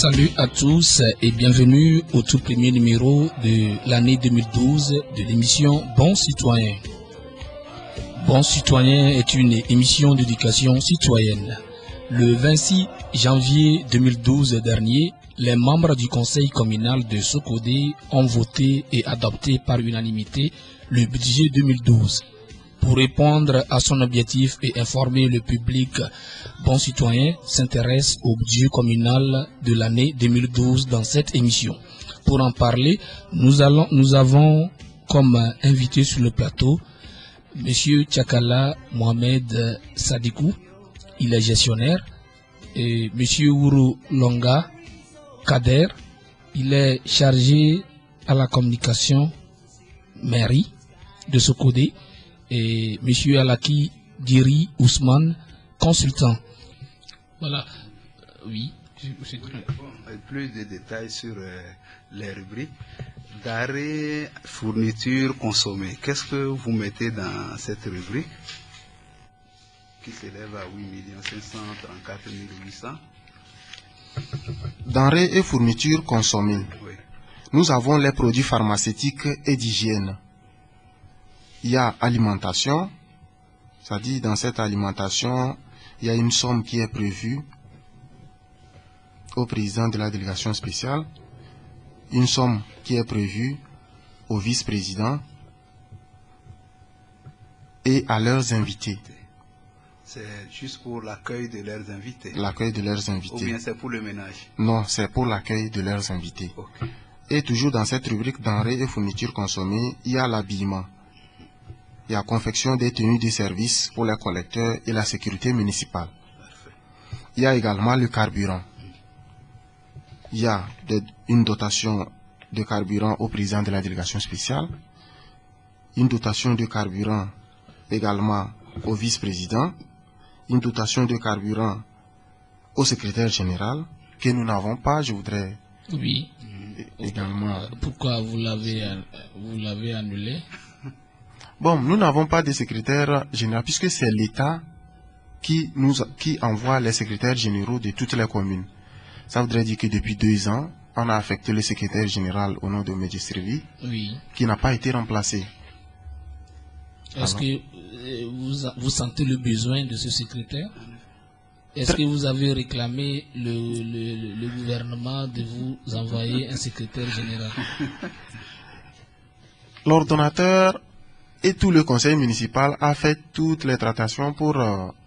Salut à tous et bienvenue au tout premier numéro de l'année 2012 de l'émission Bon Citoyen. Bon Citoyen est une émission d'éducation citoyenne. Le 26 janvier 2012 dernier, les membres du conseil communal de Sokodé ont voté et adopté par unanimité le budget 2012. Pour répondre à son objectif et informer le public, Bon Citoyen s'intéresse au budget communal de l'année 2012 dans cette émission. Pour en parler, nous avons comme invité sur le plateau Monsieur Tchakala Mohamed Sadikou, il est gestionnaire, et Monsieur Ouro Longa Kader, il est chargé à la communication mairie de Sokodé, et M. Alaki Giri Ousmane, consultant. Voilà. Oui. Plus de détails sur les rubriques. D'arrêt, fourniture, consommée. Qu'est-ce que vous mettez dans cette rubrique qui s'élève à 8 534 800? Denrées et fournitures consommées. Oui. Nous avons les produits pharmaceutiques et d'hygiène. Il y a alimentation, c'est-à-dire dans cette alimentation, il y a une somme qui est prévue au président de la délégation spéciale, une somme qui est prévue au vice-président et à leurs invités. C'est juste pour l'accueil de leurs invités. L'accueil de leurs invités. Ou bien c'est pour le ménage? Non, c'est pour l'accueil de leurs invités. Okay. Et toujours dans cette rubrique denrées et fournitures consommées, il y a l'habillement. Il y a confection des tenues de service pour les collecteurs et la sécurité municipale. Il y a également le carburant. Il y a une dotation de carburant au président de la délégation spéciale, une dotation de carburant également au vice-président, une dotation de carburant au secrétaire général, que nous n'avons pas, je voudrais Oui. également... Pourquoi vous l'avez annulé? Bon, nous n'avons pas de secrétaire général, puisque c'est l'État qui envoie les secrétaires généraux de toutes les communes. Ça voudrait dire que depuis 2 ans, on a affecté le secrétaire général au nom de Medjestrevi, Oui. qui n'a pas été remplacé. Est-ce que vous sentez le besoin de ce secrétaire? Est-ce que vous avez réclamé le gouvernement de vous envoyer un secrétaire général? L'ordonnateur et tout le conseil municipal a fait toutes les tractations pour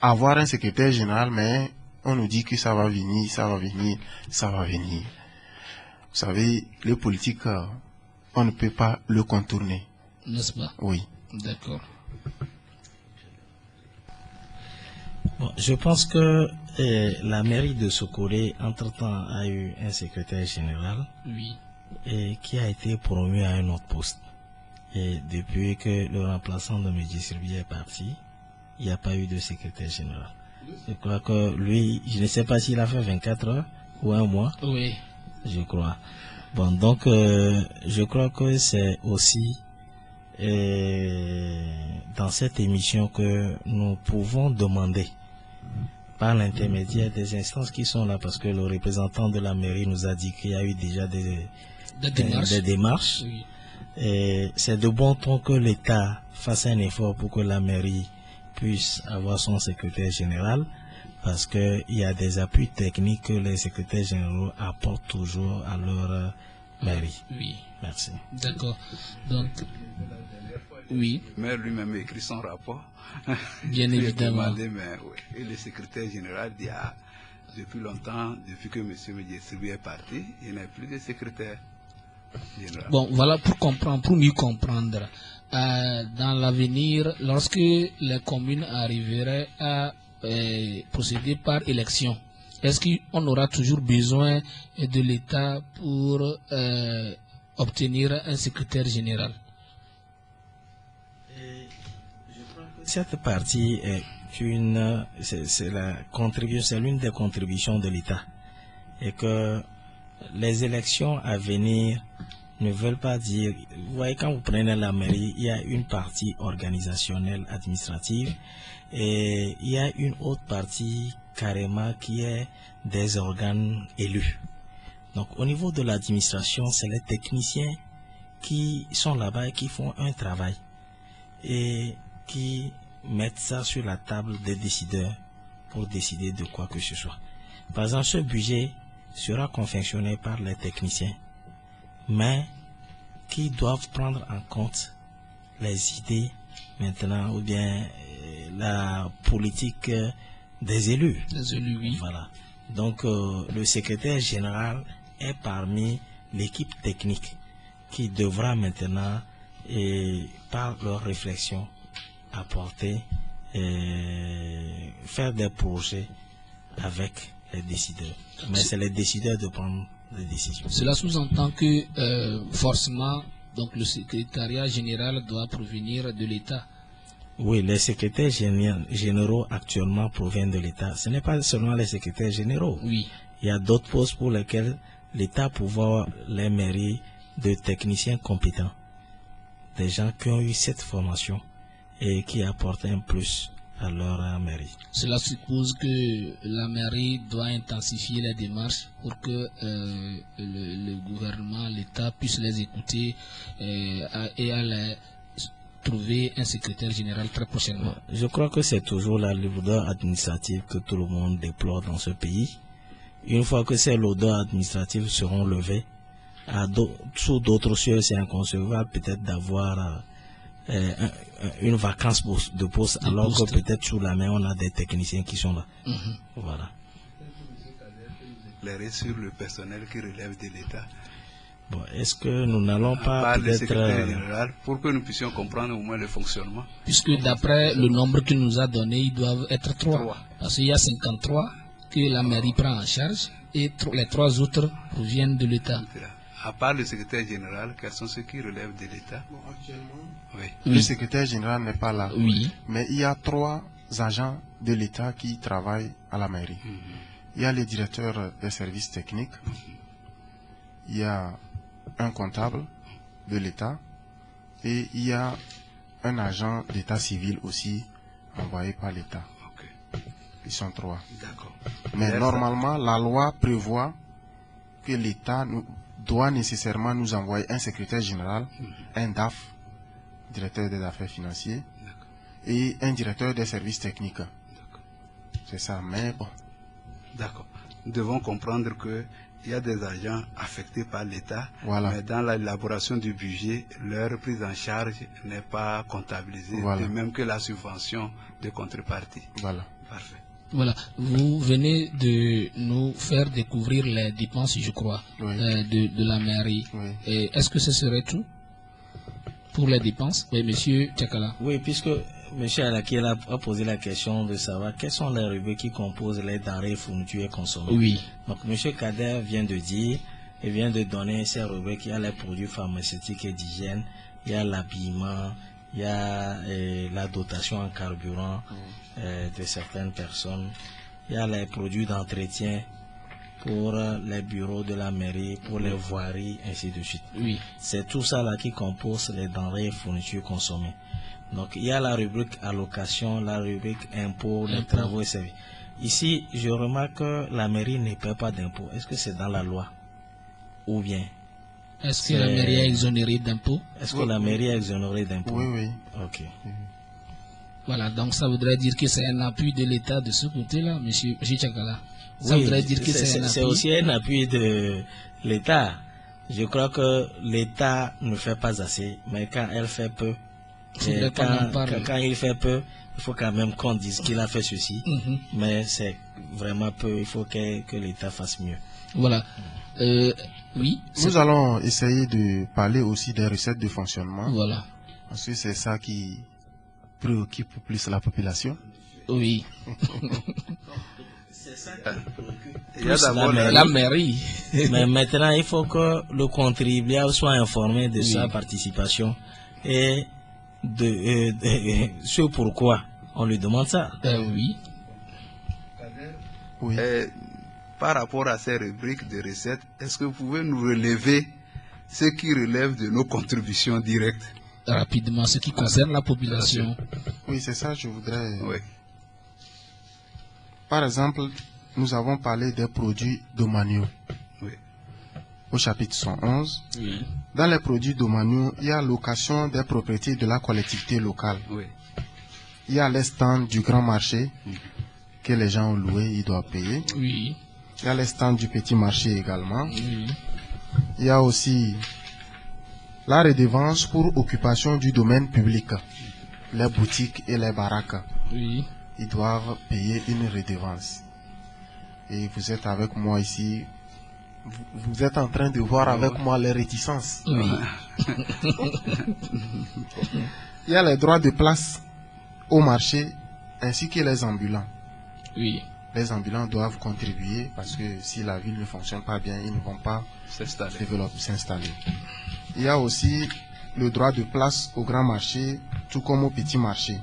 avoir un secrétaire général, mais on nous dit que ça va venir, ça va venir, ça va venir. Vous savez, le politique, on ne peut pas le contourner. N'est-ce pas? Oui. D'accord. Bon, je pense que la mairie de Sokodé, entre-temps, a eu un secrétaire général. Oui. Et qui a été promu à un autre poste. Et depuis que le remplaçant de Medjestrevi est parti, il n'y a pas eu de secrétaire général. Je crois que lui, je ne sais pas s'il a fait 24 heures ou 1 mois. Oui. Je crois. Bon, donc, je crois que c'est aussi dans cette émission que nous pouvons demander par l'intermédiaire des instances qui sont là, parce que le représentant de la mairie nous a dit qu'il y a eu déjà des démarches. Oui. Et c'est de bon ton que l'État fasse un effort pour que la mairie puisse avoir son secrétaire général, parce qu'il y a des appuis techniques que les secrétaires généraux apportent toujours à leur mairie. Oui. Merci. D'accord. Donc, oui. Le maire lui-même a écrit son rapport. Bien évidemment. Demandé, mais, oui. Et le secrétaire général dit, depuis longtemps, depuis que M. Medjestrevi est parti, il n'y a plus de secrétaire général. Bon, voilà, pour mieux comprendre. Dans l'avenir, lorsque les communes arriveraient à procéder par élection, est-ce qu'on aura toujours besoin de l'État pour obtenir un secrétaire général? Cette partie est c'est l'une des contributions de l'État, et que les élections à venir ne veulent pas dire, vous voyez, quand vous prenez la mairie, il y a une partie organisationnelle administrative et il y a une autre partie carrément qui est des organes élus. Donc au niveau de l'administration, c'est les techniciens qui sont là-bas et qui font un travail et qui mettent ça sur la table des décideurs pour décider de quoi que ce soit. Par exemple, ce budget sera confectionné par les techniciens, mais qui doivent prendre en compte les idées maintenant ou bien la politique des élus. Les élus, oui. Voilà. Donc le secrétaire général est parmi l'équipe technique qui devra maintenant, par leur réflexion, apporter, faire des projets avec les décideurs. Mais c'est les décideurs de prendre des décisions. Cela sous-entend que forcément, donc le secrétariat général doit provenir de l'État. Oui, les secrétaires généraux actuellement proviennent de l'État. Ce n'est pas seulement les secrétaires généraux. Oui. Il y a d'autres postes pour lesquels l'État pourvoit les mairies de techniciens compétents. Des gens qui ont eu cette formation et qui apportent un plus à leur mairie. Cela suppose que la mairie doit intensifier les démarches pour que le gouvernement, l'État puisse les écouter et à les trouver un secrétaire général très prochainement. Je crois que c'est toujours la lourdeur administrative que tout le monde déplore dans ce pays. Une fois que ces lourdeurs administratives seront levées, sous d'autres cieux, c'est inconcevable peut-être d'avoir une vacance de poste, alors que peut-être sous la main on a des techniciens qui sont là. Voilà. Éclairer sur le personnel qui relève de l'État. Bon, est-ce que nous n'allons pas peut-être pour que nous puissions comprendre au moins le fonctionnement? Puisque d'après le nombre qu'il nous a donné, ils doivent être 3. Parce qu'il y a 53 que la mairie prend en charge et les 3 autres proviennent de l'État. À part le secrétaire général, quels sont ceux qui relèvent de l'État? Actuellement, le secrétaire général n'est pas là. Oui. Mais il y a 3 agents de l'État qui travaillent à la mairie. Il y a le directeur des services techniques. Il y a un comptable de l'État. Et il y a un agent d'état civil aussi envoyé par l'État. Ils sont 3. D'accord. Mais normalement, la loi prévoit que l'État doit nécessairement nous envoyer un secrétaire général, un DAF, directeur des affaires financières, et un directeur des services techniques. C'est ça, mais bon. D'accord. Nous devons comprendre qu'il y a des agents affectés par l'État, Voilà. Mais dans l'élaboration du budget, leur prise en charge n'est pas comptabilisée, Voilà. de même que la subvention de contrepartie. Voilà. Parfait. Voilà, vous venez de nous faire découvrir les dépenses, je crois, Oui. de la mairie. Oui. Est-ce que ce serait tout pour les dépenses? Oui, monsieur Tchakala. Oui, puisque M. Alakiel a posé la question de savoir quelles sont les rubriques qui composent les denrées, fournitures et consommés. Oui. Donc M. Kader vient de dire, il vient de donner ces rubriques. Il y a les produits pharmaceutiques et d'hygiène, il y a l'habillement, il y a la dotation en carburant de certaines personnes, il y a les produits d'entretien pour les bureaux de la mairie, pour les voiries, ainsi de suite. Oui. C'est tout ça là qui compose les denrées et fournitures consommées. Donc il y a la rubrique allocation, la rubrique impôts, les travaux et services. Ici, je remarque que la mairie ne paie pas d'impôts. Est-ce que c'est dans la loi? Ou bien est-ce que la mairie est exonérée d'impôts? Est-ce que la mairie est exonérée d'impôts? Oui, oui. Ok. Voilà, donc ça voudrait dire que c'est un appui de l'État de ce côté-là, monsieur Tchakala. Ça Oui, voudrait dire que c'est un appui. C'est aussi un appui de l'État. Je crois que l'État ne fait pas assez, mais quand elle fait peu, quand il fait peu, il faut quand même qu'on dise qu'il a fait ceci, mais c'est vraiment peu, il faut que l'État fasse mieux. Voilà. Oui. Nous allons essayer de parler aussi des recettes de fonctionnement. Voilà. Parce que c'est ça qui préoccupe plus la population. Oui. C'est ça qui préoccupe Il y a d'abord la mairie. Mais maintenant, il faut que le contribuable soit informé de sa participation et de ce pourquoi on lui demande ça. Oui. Oui. Par rapport à ces rubriques de recettes, est-ce que vous pouvez nous relever ce qui relève de nos contributions directes? Rapidement, ce qui concerne la population. Oui, c'est ça, je voudrais. Oui. Par exemple, nous avons parlé des produits domaniaux. Oui. au chapitre 111. Oui. Dans les produits domaniaux, il y a location des propriétés de la collectivité locale. Oui. Il y a les stands du grand marché que les gens ont loué, ils doivent payer. Oui. Il y a les stands du petit marché également. Oui. Il y a aussi la redevance pour occupation du domaine public. Les boutiques et les baraques, Oui. ils doivent payer une redevance. Et vous êtes avec moi ici. Vous êtes en train de voir avec moi les réticences. Oui. Il y a les droits de place au marché ainsi que les ambulants. Oui. Les ambulants doivent contribuer parce que si la ville ne fonctionne pas bien, ils ne vont pas s'installer. Il y a aussi le droit de place au grand marché, tout comme au petit marché.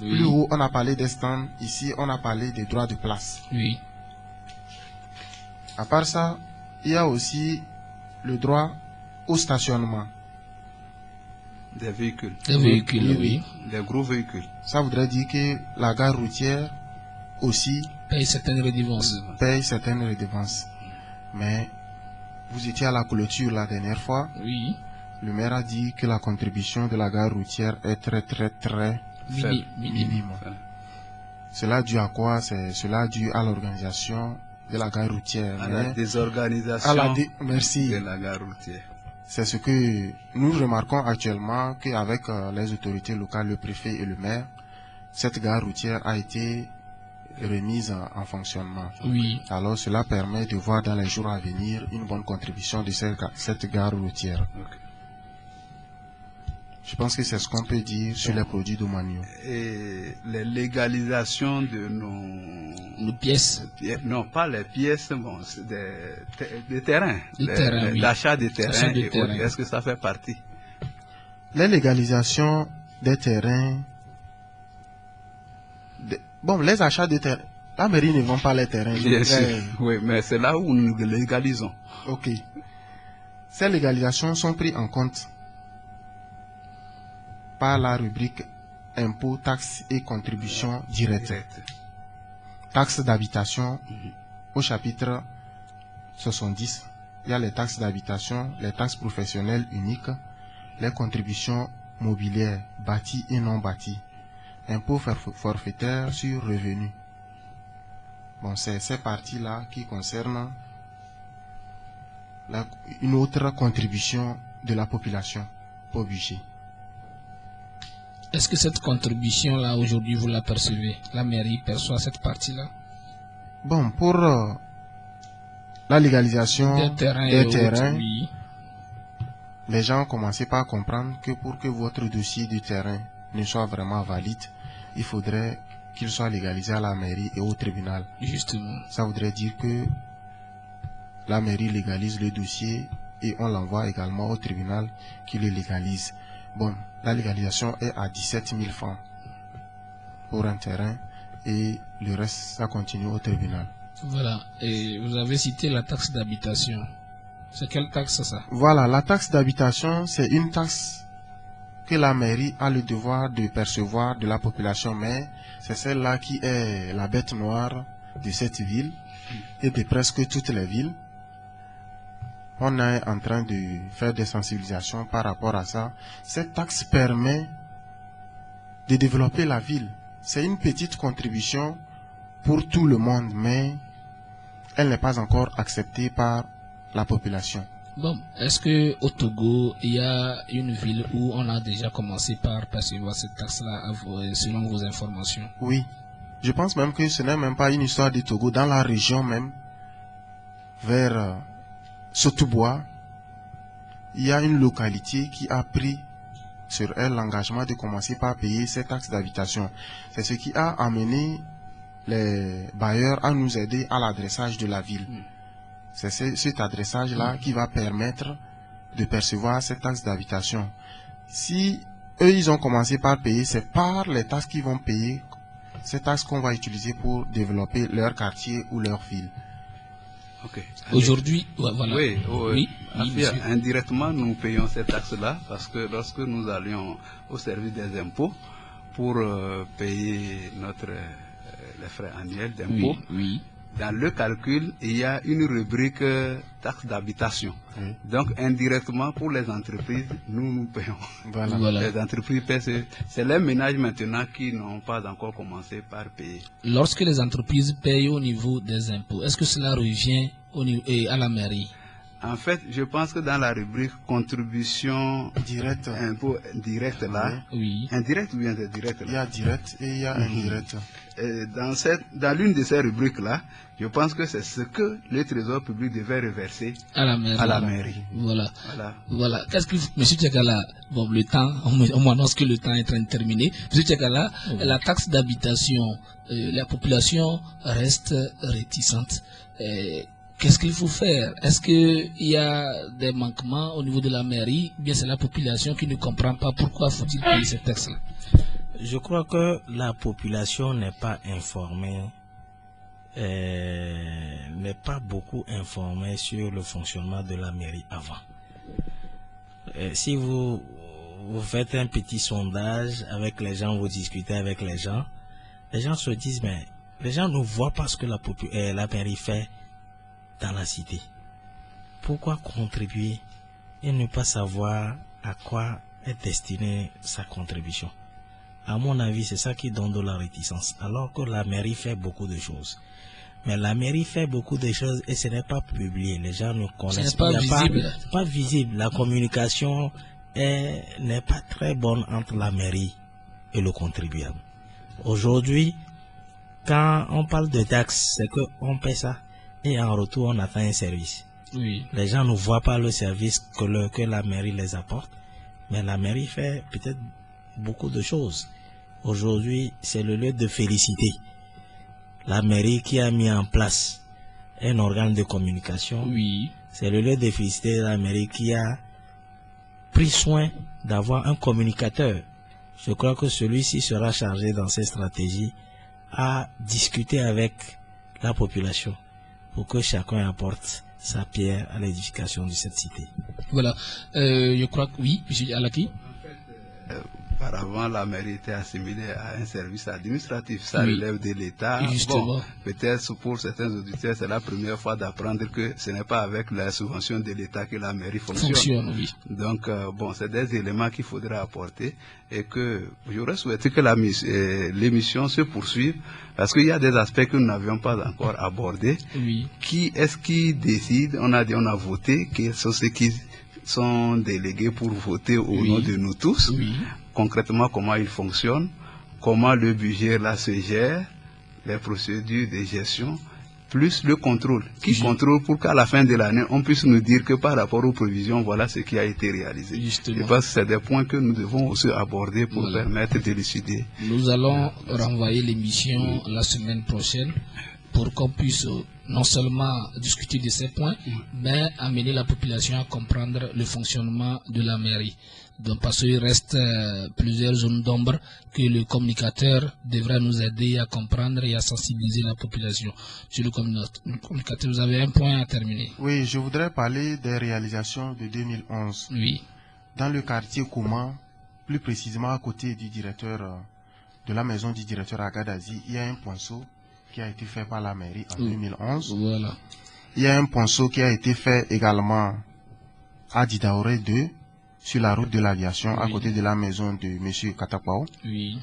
Oui. Plus haut, on a parlé des stands. Ici, on a parlé des droits de place. Oui. À part ça, il y a aussi le droit au stationnement. Des véhicules. Des véhicules, oui. Des gros véhicules. Ça voudrait dire que la gare routière aussi Paye certaines redevances. paye certaines redevances. Mais vous étiez à la clôture la dernière fois. Oui. Le maire a dit que la contribution de la gare routière est très minime. Cela dû à quoi? C'est cela dû à l'organisation de la gare routière. À la désorganisation Merci. de la gare routière. C'est ce que nous remarquons actuellement qu'avec les autorités locales, le préfet et le maire, cette gare routière a été remise en fonctionnement. Oui. Alors cela permet de voir dans les jours à venir une bonne contribution de cette gare routière. Okay. Je pense que c'est ce qu'on peut dire sur les produits domaniaux. Et les légalisations de nos pièces. Non, pas les pièces, bon, c'est des terrains. Oui. L'achat des terrains. Terrain. Est-ce que ça fait partie? Les légalisations des terrains. Bon, les achats de terrains. La mairie ne vend pas les terrains. Bien sûr. Oui, mais c'est là où nous légalisons. Ok. Ces légalisations sont prises en compte par la rubrique impôts, taxes et contributions directes. Taxes d'habitation, au chapitre 70, il y a les taxes d'habitation, les taxes professionnelles uniques, les contributions mobilières, bâties et non bâties, impôts forfaitaires sur revenus. Bon, c'est ces parties-là qui concernent une autre contribution de la population au budget. Est-ce que cette contribution-là, aujourd'hui, vous la percevez? La mairie perçoit cette partie-là? Bon, pour la légalisation des terrains, oui. Les gens ont commencé par comprendre que pour que votre dossier du terrain ne soit vraiment valide, il faudrait qu'il soit légalisé à la mairie et au tribunal. Justement. Ça voudrait dire que la mairie légalise le dossier et on l'envoie également au tribunal qui le légalise. Bon, la légalisation est à 17 000 francs pour un terrain et le reste, ça continue au tribunal. Voilà. Et vous avez cité la taxe d'habitation. C'est quelle taxe ça? Voilà, la taxe d'habitation, c'est une taxe que la mairie a le devoir de percevoir de la population, mais c'est celle-là qui est la bête noire de cette ville et de presque toutes les villes. On est en train de faire des sensibilisations par rapport à ça. Cette taxe permet de développer la ville. C'est une petite contribution pour tout le monde, mais elle n'est pas encore acceptée par la population. Bon, est-ce que au Togo, il y a une ville où on a déjà commencé par percevoir cette taxe-là, selon vos informations? Oui, je pense même que ce n'est même pas une histoire du Togo. Dans la région même, vers Sotoubois, il y a une localité qui a pris sur elle l'engagement de commencer par payer ces taxes d'habitation. C'est ce qui a amené les bailleurs à nous aider à l'adressage de la ville. C'est cet adressage-là qui va permettre de percevoir ces taxes d'habitation. Si eux, ils ont commencé par payer, c'est par les taxes qu'ils vont payer, ces taxes qu'on va utiliser pour développer leur quartier ou leur ville. Okay. Aujourd'hui, voilà. Oui, indirectement, nous payons ces taxes-là parce que lorsque nous allions au service des impôts pour payer les frais annuels d'impôts, dans le calcul, il y a une rubrique taxe d'habitation. Oui. Donc, indirectement, pour les entreprises, nous payons. Voilà. Voilà. Les entreprises paient, c'est les ménages maintenant qui n'ont pas encore commencé par payer. Lorsque les entreprises payent au niveau des impôts, est-ce que cela revient à la mairie? En fait, je pense que dans la rubrique contribution Direct. impôt direct là, Oui. indirect ou bien direct Il y là, a direct et il y a indirect. dans l'une de ces rubriques là, je pense que c'est ce que le Trésor public devait reverser À la mairie. à la mairie. Voilà. Voilà. Voilà. Qu'est-ce que, Monsieur Tchakala, bon, le temps, on m'annonce que le temps est en train de terminer. Monsieur Tchakala, la taxe d'habitation, la population reste réticente. Qu'est-ce qu'il faut faire? Est-ce qu'il y a des manquements au niveau de la mairie? Ou bien c'est la population qui ne comprend pas pourquoi faut-il payer ces taxes-là? Je crois que la population n'est pas informée, n'est pas beaucoup informée sur le fonctionnement de la mairie avant. Si vous faites un petit sondage avec les gens, vous discutez avec les gens se disent, mais les gens ne voient pas ce que la mairie fait dans la cité. Pourquoi contribuer et ne pas savoir à quoi est destinée sa contribution? À mon avis, c'est ça qui donne de la réticence. Alors que la mairie fait beaucoup de choses. Mais la mairie fait beaucoup de choses et ce n'est pas publié. Les gens ne connaissent pas. Ce n'est pas visible. C'est pas visible. La communication n'est pas très bonne entre la mairie et le contribuable. Aujourd'hui, quand on parle de taxes, c'est qu'on paie ça et en retour on attend un service. Oui. Les gens ne voient pas le service que la mairie les apporte, mais la mairie fait peut-être beaucoup de choses. Aujourd'hui, c'est le lieu de féliciter la mairie qui a mis en place un organe de communication. Oui. C'est le lieu de féliciter la mairie qui a pris soin d'avoir un communicateur. Je crois que celui-ci sera chargé dans ses stratégies à discuter avec la population pour que chacun apporte sa pierre à l'édification de cette cité. Voilà. Je crois que oui, M. Alaki. Auparavant, la mairie était assimilée à un service administratif. Ça Oui. relève de l'État. Justement. Bon, peut-être pour certains auditeurs, c'est la première fois d'apprendre que ce n'est pas avec la subvention de l'État que la mairie fonctionne. Oui. Donc, bon, c'est des éléments qu'il faudra apporter et que j'aurais souhaité que l'émission se poursuive parce qu'il y a des aspects que nous n'avions pas encore abordés. Oui. Qui est-ce qui décide? On a voté, quels sont ceux qui sont délégués pour voter au nom de nous tous? Oui. Concrètement, comment il fonctionne, comment le budget là se gère, les procédures de gestion, plus le contrôle. Qui contrôle pour qu'à la fin de l'année, on puisse nous dire que par rapport aux prévisions, voilà ce qui a été réalisé. Justement. Je pense que c'est des points que nous devons aussi aborder pour permettre d'élucider. Nous allons renvoyer l'émission la semaine prochaine pour qu'on puisse non seulement discuter de ces points, mais amener la population à comprendre le fonctionnement de la mairie. Donc, parce qu'il reste plusieurs zones d'ombre que le communicateur devra nous aider à comprendre et à sensibiliser la population. Sur le communicateur, vous avez un point à terminer. Oui, je voudrais parler des réalisations de 2011. Oui. Dans le quartier Kouma, plus précisément à côté du directeur de la maison du directeur à Gadazi, il y a un ponceau qui a été fait par la mairie en 2011. Voilà. Il y a un ponceau qui a été fait également à Didaoré 2, sur la route de l'aviation, à côté de la maison de M. Katapao. Oui.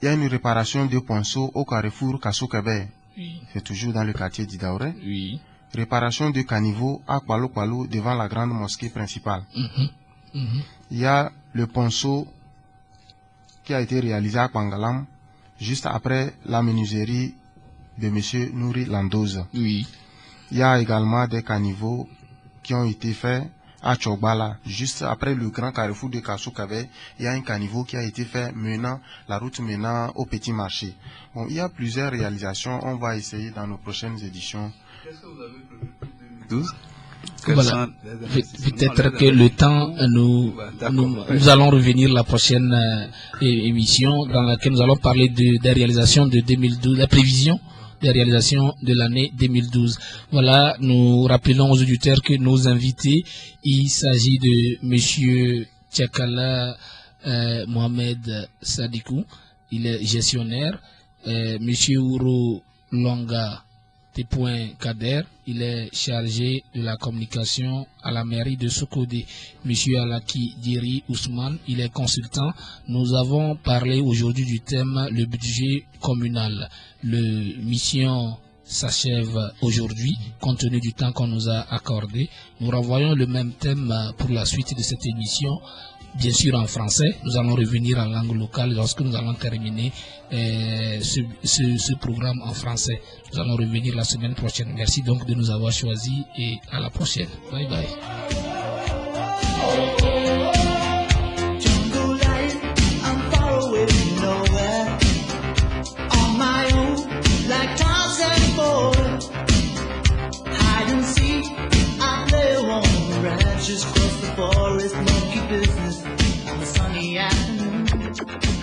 Il y a une réparation de ponceau au carrefour Kassou-Kébé. Oui. C'est toujours dans le quartier d'Idaoré. Oui. Réparation de caniveau à Kwalo devant la grande mosquée principale. Il y a le ponceau qui a été réalisé à Kwangalam, juste après la menuiserie de M. Nouri Landoza. Oui. Il y a également des caniveaux qui ont été faits à Tchobala, juste après le grand carrefour de Kassou-Kébé. Il y a un caniveau qui a été fait la route menant au petit marché. Bon, il y a plusieurs réalisations, on va essayer dans nos prochaines éditions. Qu'est-ce que vous avez prévu pour 2012? Voilà. Peut-être que le temps, nous allons revenir la prochaine émission dans laquelle nous allons parler des réalisations de 2012, la prévision des réalisations de l'année 2012. Voilà, nous rappelons aux auditeurs que nos invités, il s'agit de Monsieur Tchakala Mohamed Sadikou, il est gestionnaire, Monsieur Ouro Longa Kader. Il est chargé de la communication à la mairie de Sokodé. Monsieur Alaki Diri Ousmane, il est consultant. Nous avons parlé aujourd'hui du thème le budget communal. Le mission s'achève aujourd'hui, compte tenu du temps qu'on nous a accordé. Nous renvoyons le même thème pour la suite de cette émission, bien sûr en français. Nous allons revenir en langue locale lorsque nous allons terminer ce programme en français. Nous allons revenir la semaine prochaine. Merci donc de nous avoir choisis et à la prochaine. Bye bye. Just cross the forest, monkey business on a sunny afternoon.